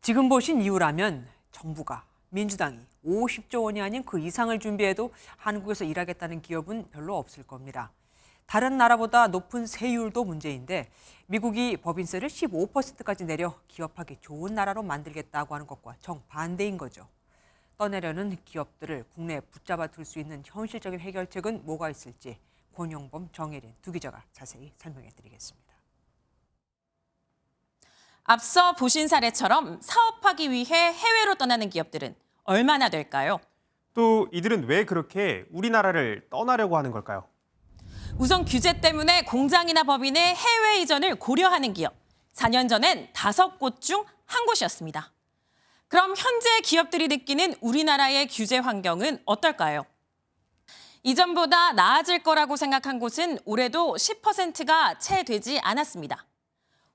지금 보신 이유라면 정부가 민주당이 50조 원이 아닌 그 이상을 준비해도 한국에서 일하겠다는 기업은 별로 없을 겁니다. 다른 나라보다 높은 세율도 문제인데 미국이 법인세를 15%까지 내려 기업하기 좋은 나라로 만들겠다고 하는 것과 정반대인 거죠. 떠내려는 기업들을 국내에 붙잡아 둘 수 있는 현실적인 해결책은 뭐가 있을지 권용범, 정혜린 두 기자가 자세히 설명해 드리겠습니다. 앞서 보신 사례처럼 사업하기 위해 해외로 떠나는 기업들은 얼마나 될까요? 또 이들은 왜 그렇게 우리나라를 떠나려고 하는 걸까요? 우선 규제 때문에 공장이나 법인의 해외 이전을 고려하는 기업. 4년 전엔 5곳 중 한 곳이었습니다. 그럼 현재 기업들이 느끼는 우리나라의 규제 환경은 어떨까요? 이전보다 나아질 거라고 생각한 곳은 올해도 10%가 채 되지 않았습니다.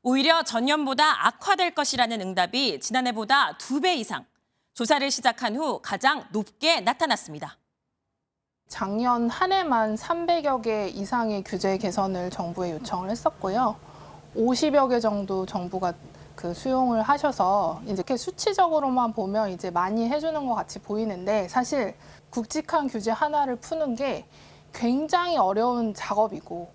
오히려 전년보다 악화될 것이라는 응답이 지난해보다 2배 이상, 조사를 시작한 후 가장 높게 나타났습니다. 작년 한 해만 300여 개 이상의 규제 개선을 정부에 요청을 했었고요. 50여 개 정도 정부가 수용을 하셔서 이렇게 수치적으로만 보면 이제 많이 해주는 것 같이 보이는데 사실 굵직한 규제 하나를 푸는 게 굉장히 어려운 작업이고.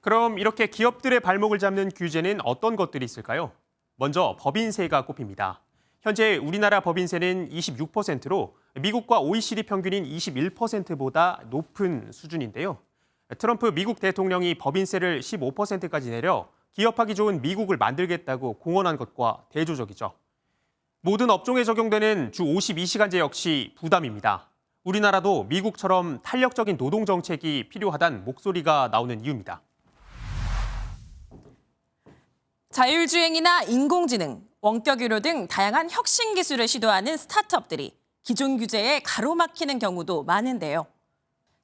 그럼 이렇게 기업들의 발목을 잡는 규제는 어떤 것들이 있을까요? 먼저 법인세가 꼽힙니다. 현재 우리나라 법인세는 26%로 미국과 OECD 평균인 21%보다 높은 수준인데요. 트럼프 미국 대통령이 법인세를 15%까지 내려 기업하기 좋은 미국을 만들겠다고 공언한 것과 대조적이죠. 모든 업종에 적용되는 주 52시간제 역시 부담입니다. 우리나라도 미국처럼 탄력적인 노동 정책이 필요하다는 목소리가 나오는 이유입니다. 자율주행이나 인공지능, 원격 의료 등 다양한 혁신 기술을 시도하는 스타트업들이 기존 규제에 가로막히는 경우도 많은데요.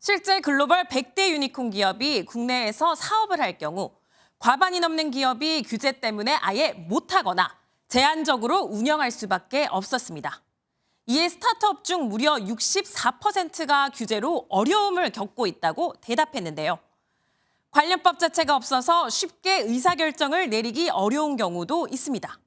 실제 글로벌 100대 유니콘 기업이 국내에서 사업을 할 경우 과반이 넘는 기업이 규제 때문에 아예 못하거나 제한적으로 운영할 수밖에 없었습니다. 이에 스타트업 중 무려 64%가 규제로 어려움을 겪고 있다고 대답했는데요. 관련법 자체가 없어서 쉽게 의사결정을 내리기 어려운 경우도 있습니다.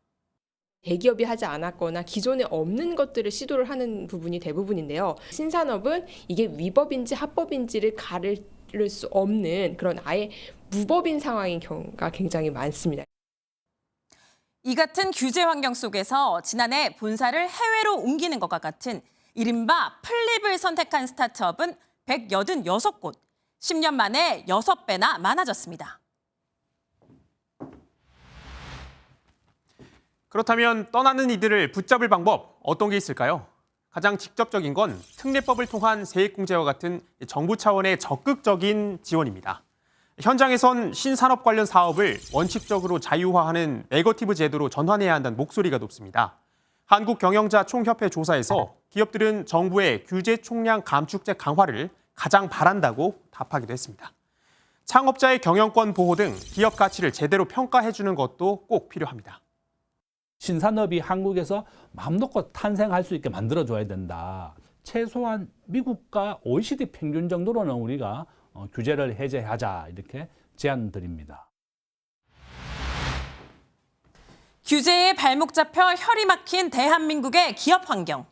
대기업이 하지 않았거나 기존에 없는 것들을 시도를 하는 부분이 대부분인데요. 신산업은 이게 위법인지 합법인지를 가릴 수 없는 그런 아예 무법인 상황인 경우가 굉장히 많습니다. 이 같은 규제 환경 속에서 지난해 본사를 해외로 옮기는 것과 같은 이른바 플립을 선택한 스타트업은 186곳, 10년 만에 6배나 많아졌습니다. 그렇다면 떠나는 이들을 붙잡을 방법 어떤 게 있을까요? 가장 직접적인 건 특례법을 통한 세액공제와 같은 정부 차원의 적극적인 지원입니다. 현장에선 신산업 관련 사업을 원칙적으로 자유화하는 네거티브 제도로 전환해야 한다는 목소리가 높습니다. 한국경영자총협회 조사에서 기업들은 정부의 규제 총량 감축제 강화를 가장 바란다고 답하기도 했습니다. 창업자의 경영권 보호 등 기업 가치를 제대로 평가해주는 것도 꼭 필요합니다. 신산업이 한국에서 마음 놓고 탄생할 수 있게 만들어줘야 된다. 최소한 미국과 OECD 평균 정도로는 우리가 규제를 해제하자 이렇게 제안드립니다. 규제에 발목 잡혀 혈이 막힌 대한민국의 기업 환경.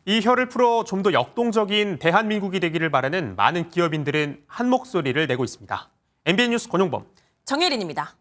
이 혀를 풀어 좀 더 역동적인 대한민국이 되기를 바라는 많은 기업인들은 한 목소리를 내고 있습니다. MBN 뉴스 권용범, 정혜린입니다.